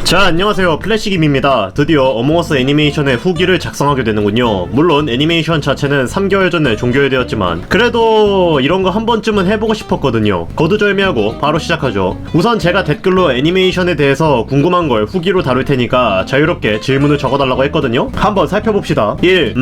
자, 안녕하세요. 플래시김입니다. 드디어 어몽어스 애니메이션의 후기를 작성하게 되는군요. 물론 애니메이션 자체는 3개월 전에 종결되었지만 그래도 이런 거 한 번쯤은 해보고 싶었거든요. 거두절미하고 바로 시작하죠. 우선 제가 댓글로 애니메이션에 대해서 궁금한 걸 후기로 다룰 테니까 자유롭게 질문을 적어달라고 했거든요. 한번 살펴봅시다. 1.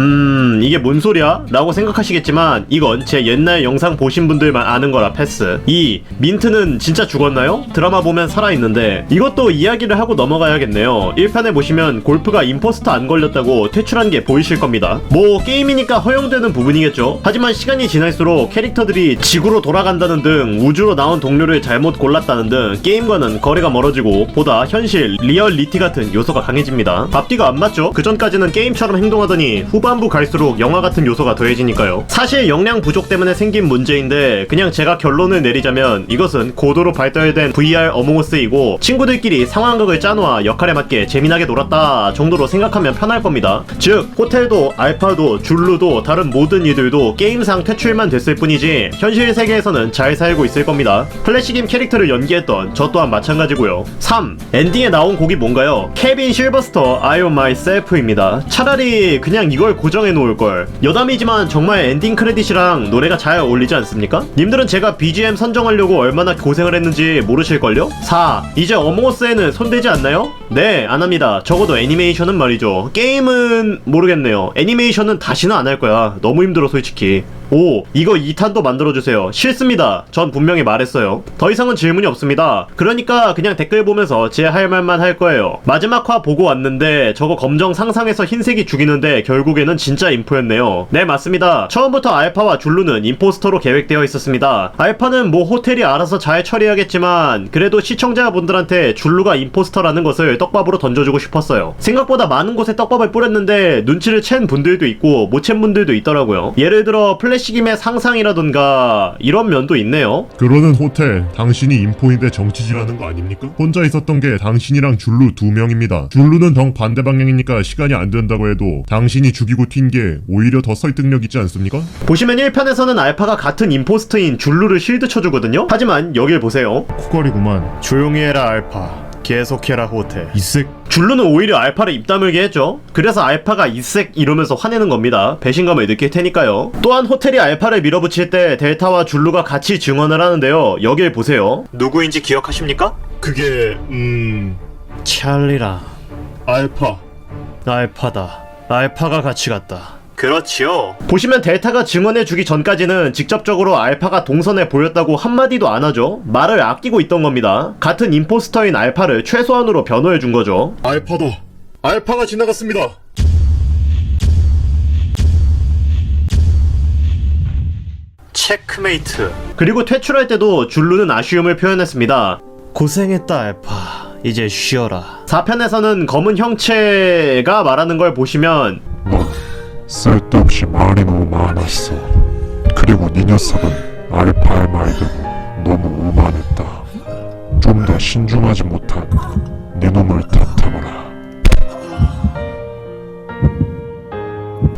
이게 뭔 소리야? 라고 생각하시겠지만 이건 제 옛날 영상 보신 분들만 아는 거라 패스. 2. 민트는 진짜 죽었나요? 드라마 보면 살아있는데 이것도 이야기를 하고 넘어가야겠네요. 1편에 보시면 골프가 임포스터 안 걸렸다고 퇴출한 게 보이실 겁니다. 뭐 게임이니까 허용되는 부분이겠죠. 하지만 시간이 지날수록 캐릭터들이 지구로 돌아간다는 등 우주로 나온 동료를 잘못 골랐다는 등 게임과는 거리가 멀어지고 보다 현실, 리얼리티 같은 요소가 강해집니다. 앞뒤가 안 맞죠? 그전까지는 게임처럼 행동하더니 후반부 갈수록 영화 같은 요소가 더해지니까요. 사실 역량 부족 때문에 생긴 문제인데 그냥 제가 결론을 내리자면 이것은 고도로 발달된 VR 어몽어스이고 친구들끼리 상황극을 짜놓아 역할에 맞게 재미나게 놀았다 정도로 생각하면 편할 겁니다. 즉 호텔도 알파도 줄루도 다른 모든 이들도 게임상 퇴출만 됐을 뿐이지 현실 세계에서는 잘 살고 있을 겁니다. 플래시김 캐릭터를 연기했던 저 또한 마찬가지고요. 3. 엔딩에 나온 곡이 뭔가요? 케빈 실버스터 I On Myself입니다. 차라리 그냥 이걸 고정해 놓을걸. 여담이지만 정말 엔딩 크레딧이랑 노래가 잘 어울리지 않습니까? 님들은 제가 BGM 선정하려고 얼마나 고생을 했는지 모르실걸요? 4. 이제 어몽어스에는 손대지 않나요? 네, 안합니다. 적어도 애니메이션은 말이죠. 게임은 모르겠네요. 애니메이션은 다시는 안 할 거야. 너무 힘들어 솔직히. 5. 이거 2탄도 만들어주세요. 싫습니다. 전 분명히 말했어요. 더 이상은 질문이 없습니다. 그러니까 그냥 댓글 보면서 제 할 말만 할 거예요. 마지막 화 보고 왔는데 저거 검정 상상에서 흰색이 죽이는데 결국에는 진짜 인포였네요. 네, 맞습니다. 처음부터 알파와 줄루는 임포스터로 계획되어 있었습니다. 알파는 뭐 호텔이 알아서 잘 처리하겠지만 그래도 시청자분들한테 줄루가 임포스터라는 것을 떡밥으로 던져주고 싶었어요. 생각보다 많은 곳에 떡밥을 뿌렸는데 눈치를 챈 분들도 있고 못 챈 분들도 있더라고요. 예를 들어 플래시김의 상상이라던가 이런 면도 있네요. 그러는 호텔, 당신이 인포인데 정치질하는 거 아닙니까? 혼자 있었던 게 당신이랑 줄루 2명입니다. 줄루는 정 반대 방향이니까 시간이 안 된다고 해도 당신이 죽이고 튄 게 오히려 더 설득력 있지 않습니까? 보시면 1편에서는 알파가 같은 임포스터인 줄루를 실드 쳐주거든요. 하지만 여길 보세요. 코걸이구만. 조용히 해라 알파, 계속해라 호텔. 이색. 줄루는 오히려 알파를 입 다물게 했죠. 그래서 알파가 이색 이러면서 화내는 겁니다. 배신감을 느낄 테니까요. 또한 호텔이 알파를 밀어붙일 때 델타와 줄루가 같이 증언을 하는데요. 여길 보세요. 누구인지 기억하십니까? 그게 찰리랑 알파. 알파다. 알파가 같이 갔다. 그렇지요. 보시면 델타가 증언해주기 전까지는 직접적으로 알파가 동선에 보였다고 한마디도 안 하죠. 말을 아끼고 있던 겁니다. 같은 임포스터인 알파를 최소한으로 변호해준 거죠. 알파다. 알파가 지나갔습니다. 체크메이트. 그리고 퇴출할 때도 줄루는 아쉬움을 표현했습니다. 고생했다 알파. 이제 쉬어라. 4편에서는 검은 형체가 말하는 걸 보시면 넌 쓸데없이 말이 너무 많았어. 그리고 네 녀석은 알파의 말대로 너무 오만했다. 좀 더 신중하지 못한 네 놈을 탓해보라.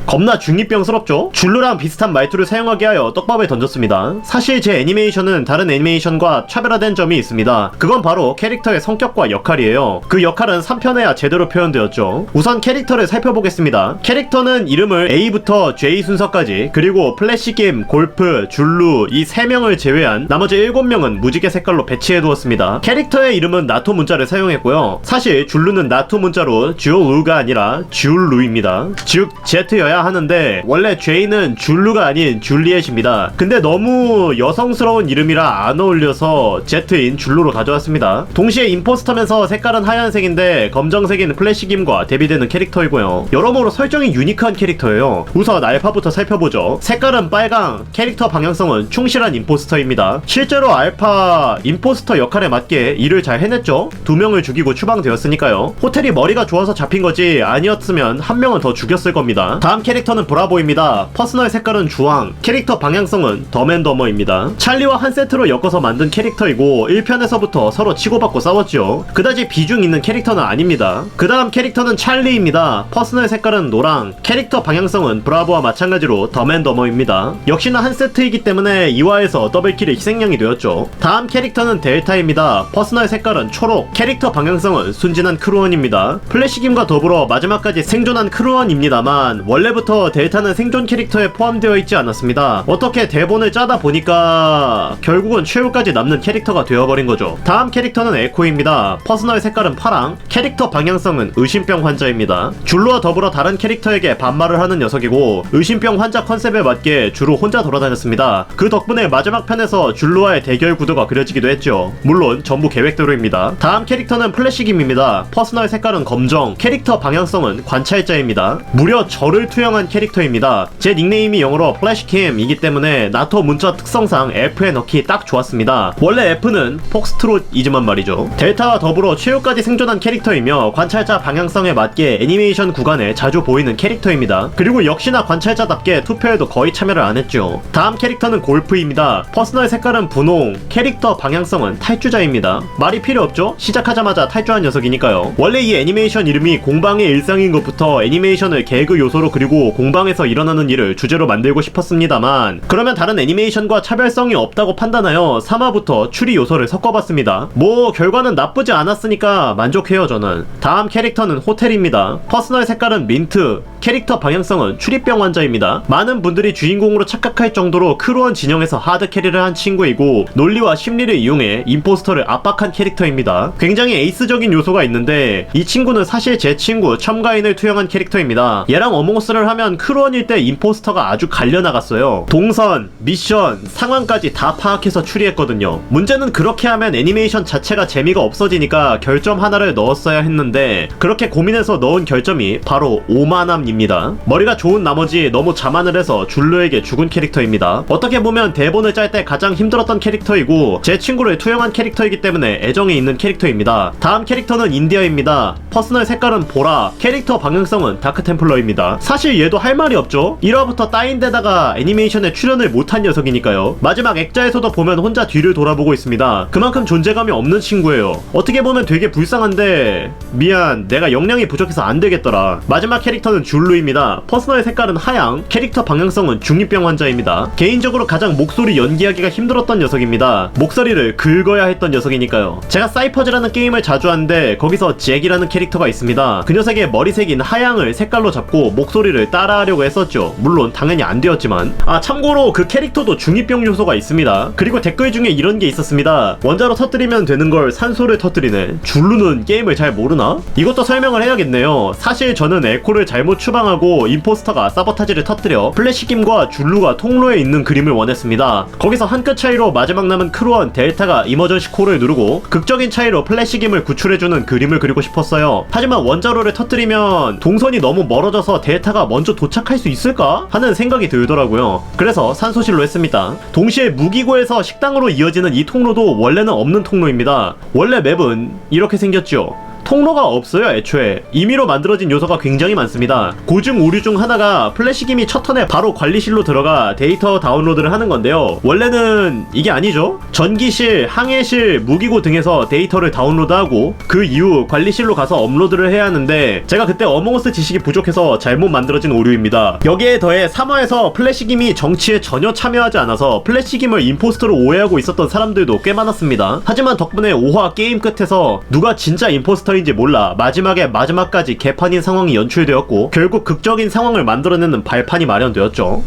겁나 중2병스럽죠? 줄루랑 비슷한 말투를 사용하게 하여 떡밥을 던졌습니다. 사실 제 애니메이션은 다른 애니메이션과 차별화된 점이 있습니다. 그건 바로 캐릭터의 성격과 역할이에요. 그 역할은 3편에야 제대로 표현되었죠. 우선 캐릭터를 살펴보겠습니다. 캐릭터는 이름을 A부터 J 순서까지 그리고 플래시김, 골프, 줄루 이 3명을 제외한 나머지 7명은 무지개 색깔로 배치해두었습니다. 캐릭터의 이름은 나토 문자를 사용했고요. 사실 줄루는 나토 문자로 듀루가 아니라 줄루입니다. 즉 Z여야 하는데 원래 J는 줄루가 아닌 줄리엣입니다. 근데 너무 여성스러운 이름이라 안 어울려서 Z인 줄루로 가져왔습니다. 동시에 임포스터면서 색깔은 하얀색인데 검정색인 플래시김과 대비되는 캐릭터이고요. 여러모로 설정이 유니크한 캐릭터예요. 우선 알파부터 살펴보죠. 색깔은 빨강, 캐릭터 방향성은 충실한 임포스터입니다. 실제로 알파 임포스터 역할에 맞게 일을 잘 해냈죠. 2명을 죽이고 추방되었으니까요. 호텔이 머리가 좋아서 잡힌 거지 아니었으면 1명은 더 죽였을 겁니다. 다음 캐릭터는 브라보입니다. 퍼스널 색깔은 주황, 캐릭터 방향성은 덤앤더머입니다. 찰리와 한 세트로 엮어서 만든 캐릭터이고 1편에서부터 서로 치고받고 싸웠죠. 그다지 비중 있는 캐릭터는 아닙니다. 그 다음 캐릭터는 찰리입니다. 퍼스널 색깔은 노랑, 캐릭터 방향성은 브라보와 마찬가지로 덤앤더머입니다. 역시나 한 세트이기 때문에 2화에서 더블킬의 희생양이 되었죠. 다음 캐릭터는 델타입니다. 퍼스널 색깔은 초록, 캐릭터 방향성은 순진한 크루원입니다. 플래시김과 더불어 마지막까지 생존한 크루원입니다만 원래부터 델타는 생존 캐릭터에 포함되어 있지 않았습니다. 어떻게 대본을 짜다 보니까 결국은 최후까지 남는 캐릭터가 되어버린 거죠. 다음 캐릭터는 에코입니다. 퍼스널 색깔은 파랑, 캐릭터 방향성은 의심병 환자입니다. 줄루와 더불어 다른 캐릭터에게 반말을 하는 녀석이고 의심병 환자 컨셉에 맞게 주로 혼자 돌아다녔습니다. 그 덕분에 마지막 편에서 줄루와의 대결 구도가 그려지기도 했죠. 물론 전부 계획대로입니다. 다음 캐릭터는 플래시김입니다. 퍼스널 색깔은 검정, 캐릭터 방향성은 관찰자입니다. 무려 저를 투영한 캐릭터입니다. 제 닉네임이 영어로 플래시킴이기 때문에 나토 문자 특성상 F에 넣기 딱 좋았습니다. 원래 F는 폭스트롯이지만 말이죠. 델타와 더불어 최후까지 생존한 캐릭터이며 관찰자 방향성에 맞게 애니메이션 구간에 자주 보이는 캐릭터입니다. 그리고 역시나 관찰자답게 투표에도 거의 참여를 안 했죠. 다음 캐릭터는 골프입니다. 퍼스널 색깔은 분홍, 캐릭터 방향성은 탈주자입니다. 말이 필요 없죠? 시작하자마자 탈주한 녀석이니까요. 원래 이 애니메이션 이름이 공방의 일상인 것부터 애니메이션을 개그 요소로 그리고 공방에서 일어나는 일을 주제로 만들고 싶었습니다만 그러면 다른 애니메이션과 차별성이 없다고 판단하여 3화부터 추리 요소를 섞어봤습니다. 뭐 결과는 나쁘지 않았으니까 만족해요 저는. 다음 캐릭터는 호텔입니다. 퍼스널 색깔은 민트, 캐릭터 방향성은 추리병 환자입니다. 많은 분들이 주인공으로 착각할 정도로 크루원 진영에서 하드캐리를 한 친구이고 논리와 심리를 이용해 임포스터를 압박한 캐릭터입니다. 굉장히 에이스적인 요소가 있는데 이 친구는 사실 제 친구 첨가인을 투영한 캐릭터입니다. 얘랑 어몽어스를 하면 크루원일 때 임포스터가 아주 갈려나갔어요. 동선, 미션, 상황까지 다 파악해서 추리했거든요. 문제는 그렇게 하면 애니메이션 자체가 재미가 없어지니까 결점 하나를 넣었어야 했는데 그렇게 고민해서 넣은 결점이 바로 오만함입니다. 머리가 좋은 나머지 너무 자만을 해서 줄루에게 죽은 캐릭터입니다. 어떻게 보면 대본을 짤 때 가장 힘들었던 캐릭터이고 제 친구를 투영한 캐릭터이기 때문에 애정이 있는 캐릭터입니다. 다음 캐릭터는 인디아입니다. 퍼스널 색깔은 보라, 캐릭터 방향성은 다크템플러입니다. 사실 얘도 할 말이 없죠. 1화부터 따인 데다가 애니메이션에 출연을 못한 녀석이니까요. 마지막 액자에서도 보면 혼자 뒤를 돌아보고 있습니다. 그만큼 존재감이 없는 친구예요. 어떻게 보면 되게 불쌍한데 미안, 내가 역량이 부족해서 안 되겠더라. 마지막 캐릭터는 줄루입니다. 퍼스널 색깔은 하양, 캐릭터 방향성은 중2병 환자입니다. 개인적으로 가장 목소리 연기하기가 힘들었던 녀석입니다. 목소리를 긁어야 했던 녀석이니까요. 제가 사이퍼즈라는 게임을 자주 하는데 거기서 잭이라는 캐릭터가 있습니다. 그 녀석의 머리색인 하양을 색깔로 잡고 목소리를 따라하려고 했었죠. 물론 당연히 안 되었지만. 참고로 그 캐릭터도 중2병 요소가 있습니다. 그리고 댓글 중에 이런 게 있었습니다. 원자로 터뜨리면 되는 걸 산소를 터뜨리네. 줄루는 게임을 잘 모르나? 이것도 설명을 해야겠네요. 사실 저는 에코를 잘못 추방하고 임포스터가 사보타지를 터뜨려 플래시김과 줄루가 통로에 있는 그림을 원했습니다. 거기서 한 끗 차이로 마지막 남은 크루원 델타가 이머전시 콜을 누르고 극적인 차이로 플래시김을 구출해주는 그림을 그리고 싶었어요. 하지만 원자로를 터뜨리면 동선이 너무 멀어져서 델타가 먼저 도착할 수 있을까? 하는 생각이 들더라고요. 그래서 산소실로 했습니다. 동시에 무기고에서 식당으로 이어지는 이 통로도 원래는 없는 통로입니다. 원래 맵은 이렇게 생겼죠. 통로가 없어요. 애초에 임의로 만들어진 요소가 굉장히 많습니다. 고중 오류 중 하나가 플래시김이 첫 턴에 바로 관리실로 들어가 데이터 다운로드를 하는 건데요. 원래는 이게 아니죠. 전기실, 항해실, 무기고 등에서 데이터를 다운로드하고 그 이후 관리실로 가서 업로드를 해야 하는데 제가 그때 어몽어스 지식이 부족해서 잘못 만들어진 오류입니다. 여기에 더해 3화에서 플래시김이 정치에 전혀 참여하지 않아서 플래시김을 임포스터로 오해하고 있었던 사람들도 꽤 많았습니다. 하지만 덕분에 5화 게임 끝에서 누가 진짜 임포스터 인지 몰라 마지막까지 개판인 상황이 연출되었고 결국 극적인 상황을 만들어내는 발판이 마련되었죠.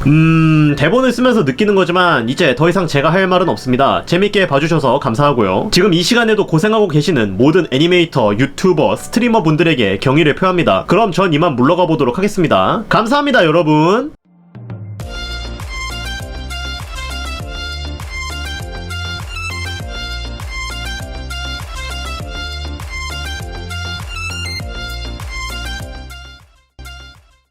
대본을 쓰면서 느끼는 거지만 이제 더 이상 제가 할 말은 없습니다. 재밌게 봐주셔서 감사하고요. 지금 이 시간에도 고생하고 계시는 모든 애니메이터, 유튜버, 스트리머 분들에게 경의를 표합니다. 그럼 전 이만 물러가 보도록 하겠습니다. 감사합니다 여러분.